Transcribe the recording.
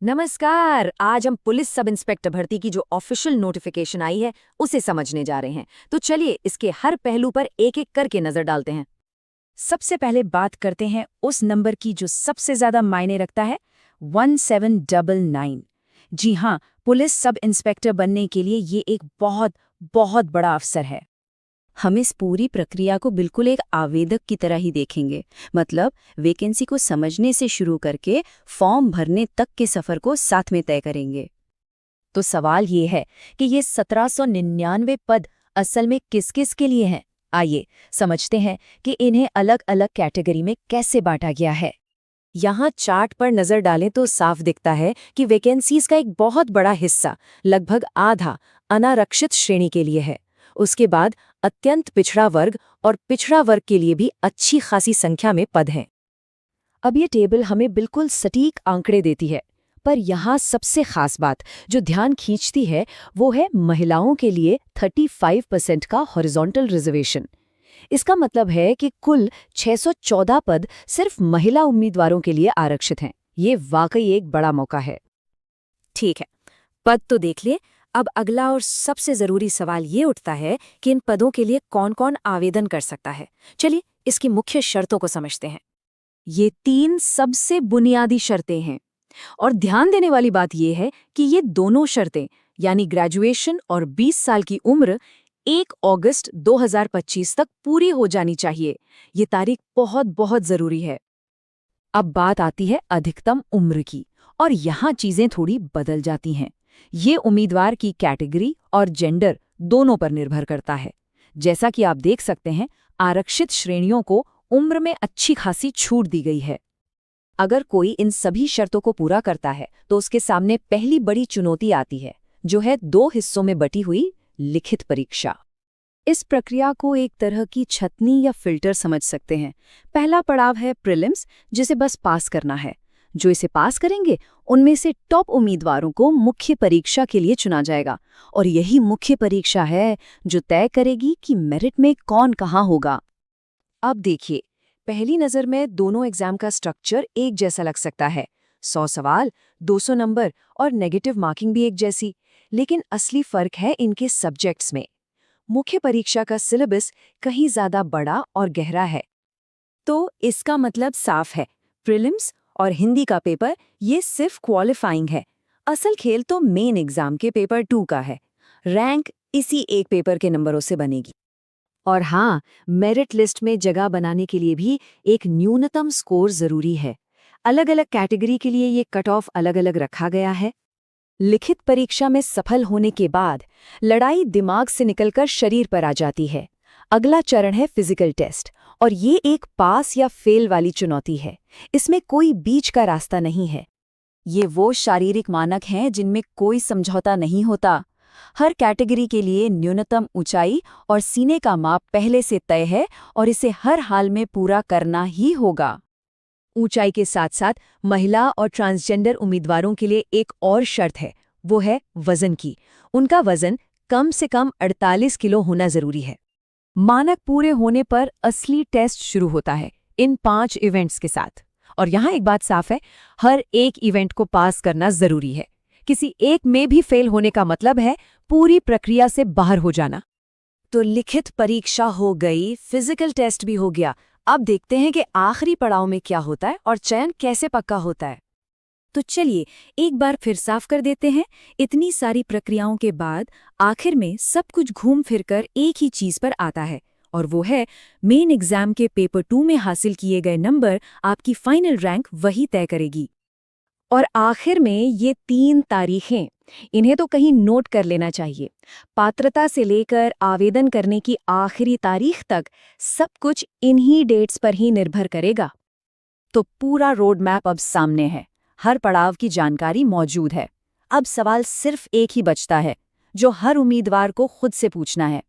नमस्कार। आज हम पुलिस सब इंस्पेक्टर भर्ती की जो ऑफिशियल नोटिफिकेशन आई है उसे समझने जा रहे हैं। तो चलिए इसके हर पहलू पर एक एक करके नजर डालते हैं। सबसे पहले बात करते हैं उस नंबर की जो सबसे ज्यादा मायने रखता है, 1799। जी हाँ, पुलिस सब इंस्पेक्टर बनने के लिए ये एक बहुत बहुत बड़ा अवसर है। हम इस पूरी प्रक्रिया को बिल्कुल एक आवेदक की तरह ही देखेंगे। मतलब वैकेंसी को समझने से शुरू करके फॉर्म भरने तक के सफर को साथ में तय करेंगे। तो सवाल ये है कि ये 1799 पद असल में किस किस के लिए हैं। आइए समझते हैं कि इन्हें अलग अलग कैटेगरी में कैसे बांटा गया है। यहाँ चार्ट पर नजर डालें तो साफ दिखता है कि वैकेंसीज का एक बहुत बड़ा हिस्सा, लगभग आधा, अनारक्षित श्रेणी के लिए है। उसके बाद अत्यंत पिछड़ा वर्ग और पिछड़ा वर्ग के लिए भी अच्छी खासी संख्या में पद हैं। अब ये टेबल हमें बिल्कुल सटीक आंकड़े देती है, पर यहाँ सबसे खास बात जो ध्यान खींचती है वो है महिलाओं के लिए 35% का हॉरिजॉन्टल रिजर्वेशन। इसका मतलब है कि कुल 614 पद सिर्फ महिला उम्मीदवारों के लिए आरक्षित हैं। ये वाकई एक बड़ा मौका है। ठीक है, पद तो देख लिए। अब अगला और सबसे जरूरी सवाल ये उठता है कि इन पदों के लिए कौन कौन आवेदन कर सकता है। चलिए इसकी मुख्य शर्तों को समझते हैं। ये 3 सबसे बुनियादी शर्तें हैं और ध्यान देने वाली बात यह है कि ये दोनों शर्तें यानी ग्रेजुएशन और 20 साल की उम्र 1 अगस्त 2025 तक पूरी हो जानी चाहिए। ये तारीख बहुत बहुत जरूरी है। अब बात आती है अधिकतम उम्र की, और यहाँ चीजें थोड़ी बदल जाती हैं। ये उम्मीदवार की कैटेगरी और जेंडर दोनों पर निर्भर करता है। जैसा कि आप देख सकते हैं, आरक्षित श्रेणियों को उम्र में अच्छी खासी छूट दी गई है। अगर कोई इन सभी शर्तों को पूरा करता है तो उसके सामने पहली बड़ी चुनौती आती है, जो है 2 हिस्सों में बटी हुई लिखित परीक्षा। इस प्रक्रिया को एक तरह की छतनी या फिल्टर समझ सकते हैं। पहला पड़ाव है प्रीलिम्स, जिसे बस पास करना है। जो इसे पास करेंगे उनमें से टॉप उम्मीदवारों को मुख्य परीक्षा के लिए चुना जाएगा, और यही मुख्य परीक्षा है जो तय करेगी कि मेरिट में कौन कहाँ होगा। अब देखिए, पहली नज़र में दोनों एग्जाम का स्ट्रक्चर एक जैसा लग सकता है। 100 सवाल, 200 नंबर और नेगेटिव मार्किंग भी एक जैसी। लेकिन असली फर्क है इनके सब्जेक्ट्स में। मुख्य परीक्षा का सिलेबस कहीं ज्यादा बड़ा और गहरा है। तो इसका मतलब साफ है, प्रीलिम्स और हिंदी का पेपर ये सिर्फ क्वालिफाइंग है। असल खेल तो मेन एग्जाम के पेपर 2 का है। रैंक इसी एक पेपर के नंबरों से बनेगी। और हाँ, मेरिट लिस्ट में जगह बनाने के लिए भी एक न्यूनतम स्कोर जरूरी है। अलग अलग कैटेगरी के लिए ये कट ऑफ अलग अलग रखा गया है। लिखित परीक्षा में सफल होने के बाद लड़ाई दिमाग से निकलकर शरीर पर आ जाती है। अगला चरण है फिजिकल टेस्ट, और ये एक पास या फेल वाली चुनौती है। इसमें कोई बीच का रास्ता नहीं है। ये वो शारीरिक मानक हैं जिनमें कोई समझौता नहीं होता। हर कैटेगरी के लिए न्यूनतम ऊंचाई और सीने का माप पहले से तय है, और इसे हर हाल में पूरा करना ही होगा। ऊंचाई के साथ साथ महिला और ट्रांसजेंडर उम्मीदवारों के लिए एक और शर्त है, वो है वजन की। उनका वजन कम से कम 48 किलो होना जरूरी है। मानक पूरे होने पर असली टेस्ट शुरू होता है, इन 5 इवेंट्स के साथ। और यहाँ एक बात साफ है, हर एक इवेंट को पास करना जरूरी है। किसी एक में भी फेल होने का मतलब है पूरी प्रक्रिया से बाहर हो जाना। तो लिखित परीक्षा हो गई, फिजिकल टेस्ट भी हो गया। अब देखते हैं कि आखिरी पड़ाव में क्या होता है और चयन कैसे पक्का होता है। तो चलिए एक बार फिर साफ कर देते हैं। इतनी सारी प्रक्रियाओं के बाद आखिर में सब कुछ घूम फिरकर एक ही चीज पर आता है, और वो है मेन एग्जाम के पेपर 2 में हासिल किए गए नंबर आपकी फाइनल रैंक वही तय करेगी। और आखिर में ये 3 तारीखें, इन्हें तो कहीं नोट कर लेना चाहिए। पात्रता से लेकर आवेदन करने की आखिरी तारीख तक सब कुछ इन्हीं डेट्स पर ही निर्भर करेगा। तो पूरा रोड मैप अब सामने है, हर पड़ाव की जानकारी मौजूद है। अब सवाल सिर्फ एक ही बचता है, जो हर उम्मीदवार को खुद से पूछना है।